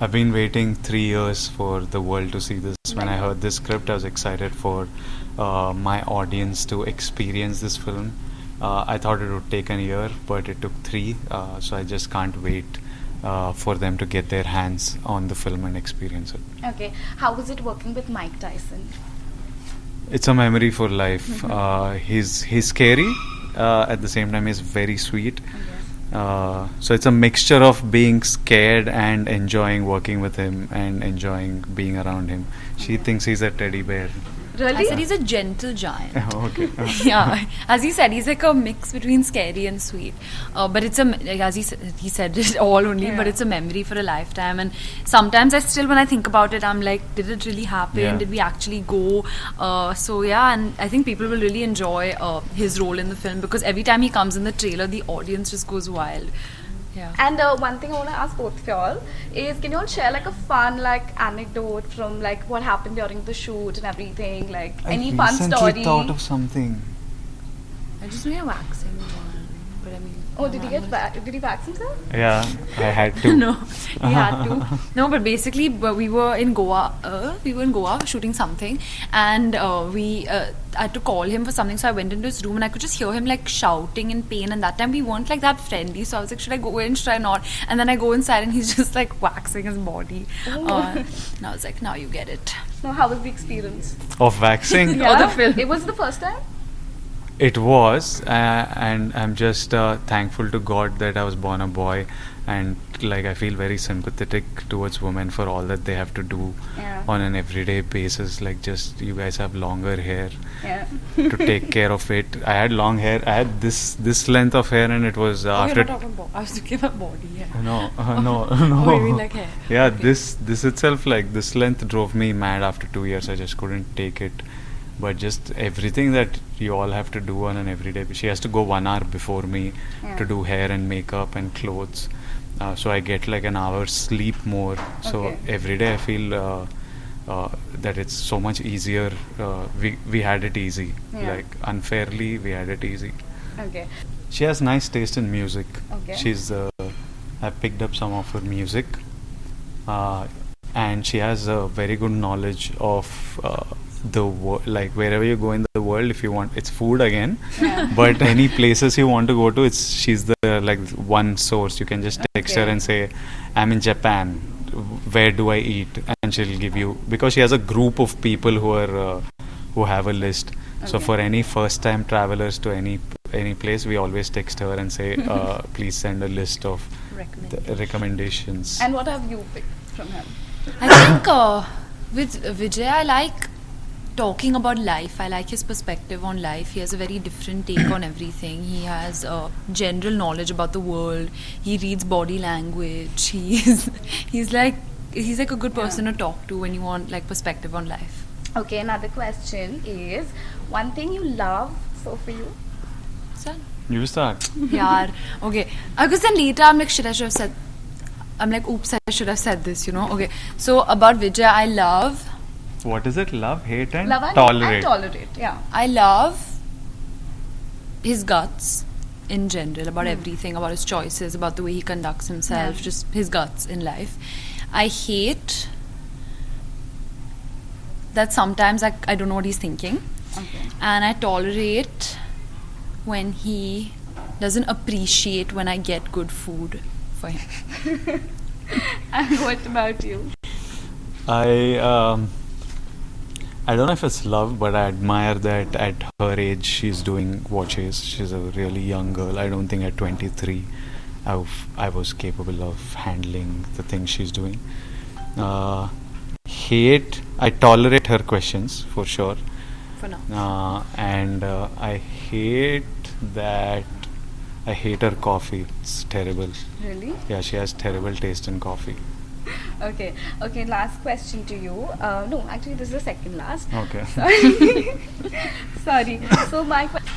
I've been waiting 3 years for the world to see this. When I heard this script, I was excited for my audience to experience this film. I thought it would take a year, but it took 3. So I just can't wait for them to get their hands on the film and experience it. Okay, how was it working with Mike Tyson? It's a memory for life. He's scary. At the same time, he's very sweet. So it's a mixture of being scared and enjoying working with him and enjoying being around him. She thinks he's a teddy bear. Really? I said he's a gentle giant. Okay. Yeah, as he said, he's like a mix between scary and sweet. But it's as he said it all only, but it's a memory for a lifetime. And sometimes when I think about it, I'm like, did it really happen? Yeah. Did we actually go? And I think people will really enjoy his role in the film, because every time he comes in the trailer, the audience just goes wild. Yeah. And one thing I want to ask both of y'all is, can you all share like a fun anecdote from like what happened during the shoot and everything, like any fun story? I recently thought of something. I just know you're waxing, but I mean. Oh, did he wax himself? Yeah, I had to. No, he had to. No, but basically, we were in Goa. Shooting something, and I had to call him for something. So I went into his room, and I could just hear him like shouting in pain. And that time we weren't like that friendly. So I was like, should I go in? Should I not? And then I go inside, and he's just like waxing his body. And I was like, now you get it. No, how was the experience? Of waxing? Yeah, the film. It was the first time? It was, and I'm just thankful to God that I was born a boy, and like I feel very sympathetic towards women for all that they have to do on an everyday basis. Like, just you guys have longer hair to take care of it. I had long hair. I had this length of hair, and it was after. You're not talking about. I was talking about body. Yeah. No. Oh, you mean like hair? Yeah, Okay. this itself, like this length drove me mad after 2 years. I just couldn't take it. But just everything that you all have to do on an everyday. She has to go 1 hour before me to do hair and makeup and clothes. So I get like an hour's sleep more. So every day I feel that it's so much easier. We had it easy. Like unfairly, we had it easy. Okay. She has nice taste in music. Okay. She's I picked up some of her music, and she has a very good knowledge of the like wherever you go in the world. If you want, it's food again, but any places you want to go to, she's the like one source. You can just text her and say, I'm in Japan, where do I eat, and she'll give you, because she has a group of people who have a list. So for any first time travelers to any place, we always text her and say, please send a list of recommendations. And what have you picked from him? I think with Vijay, I like talking about life. I like his perspective on life. He has a very different take on everything. He has general knowledge about the world. He reads body language. He's like a good person to talk to when you want like perspective on life. Okay, another question is, one thing you love so for you? Son. You start. Yaar. Okay. Because then later I'm like, shit, I should have said. I'm like, oops, I should have said this, you know. Okay. So about Vijay, I love. What is it? Love, hate, and Love and tolerate. Tolerate, yeah. I love his guts in general, about everything, about his choices, about the way he conducts himself, just his guts in life. I hate that sometimes I don't know what he's thinking. Okay. And I tolerate when he doesn't appreciate when I get good food for him. And what about you? I don't know if it's love, but I admire that at her age she's doing what she is. She's a really young girl. I don't think at 23 I was capable of handling the things she's doing. Hate, I tolerate her questions for sure. For now. And I hate her coffee. It's terrible. Really? Yeah, she has terrible taste in coffee. Okay, last question to you. No, actually this is the second last. Okay. Sorry. So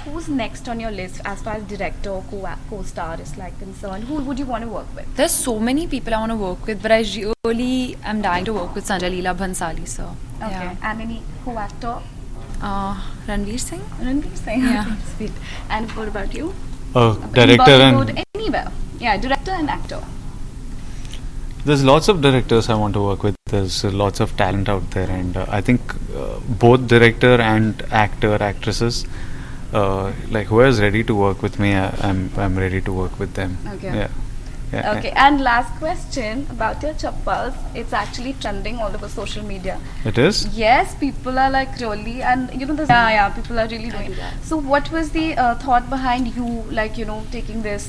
who's next on your list as far as director or co-star is like concerned? Who would you want to work with? There's so many people I want to work with, but I really am dying to work with Sanjay Leela Bhansali, sir. Okay. Yeah. And any co-actor? Ranveer Singh? Ranveer Singh. Yeah. Okay, sweet. And what about you? Director Bollywood, and anywhere. Yeah, director and actor. There's lots of directors I want to work with. There's lots of talent out there, and I think both director and actresses, like whoever's ready to work with me, I'm ready to work with them. Okay. Yeah. Yeah. Okay, and last question about your chappals. It's actually trending all over social media. It is. Yes, people are like really, and you know, people are really doing. So, what was the thought behind you, like, you know, taking this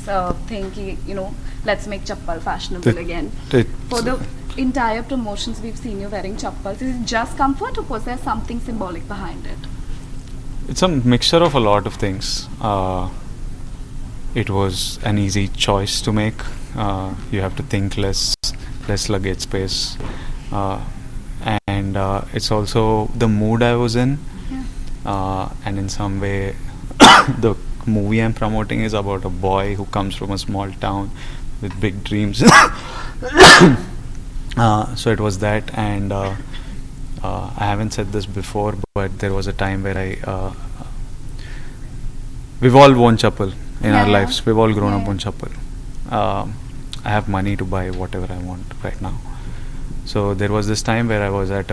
thing, you know, let's make chappal fashionable again? For the entire promotions, we've seen you wearing chappals. Is it just comfort, or was there something symbolic behind it? It's a mixture of a lot of things. It was an easy choice to make. You have to think less luggage space, and it's also the mood I was in, and in some way the movie I'm promoting is about a boy who comes from a small town with big dreams. So it was that, and I haven't said this before, but there was a time where we've all worn chappal in our lives. We've all grown up on chappal. I have money to buy whatever I want right now. So there was this time where I was at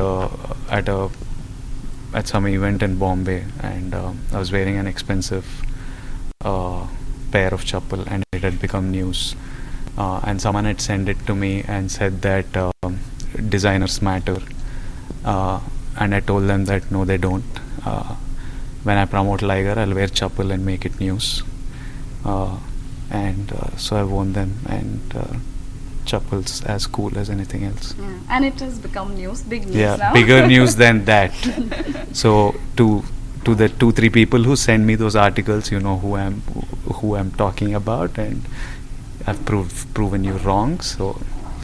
some event in Bombay, and I was wearing an expensive pair of chappal, and it had become news. And someone had sent it to me and said that designers matter. And I told them that no, they don't. When I promote Liger, I'll wear chappal and make it news. And so I worn them, and chappal's as cool as anything else. Yeah. And it has become news, big news now. now. Bigger news than that. So to the 2-3 people who send me those articles, you know who I'm talking about, and I've proven you wrong. So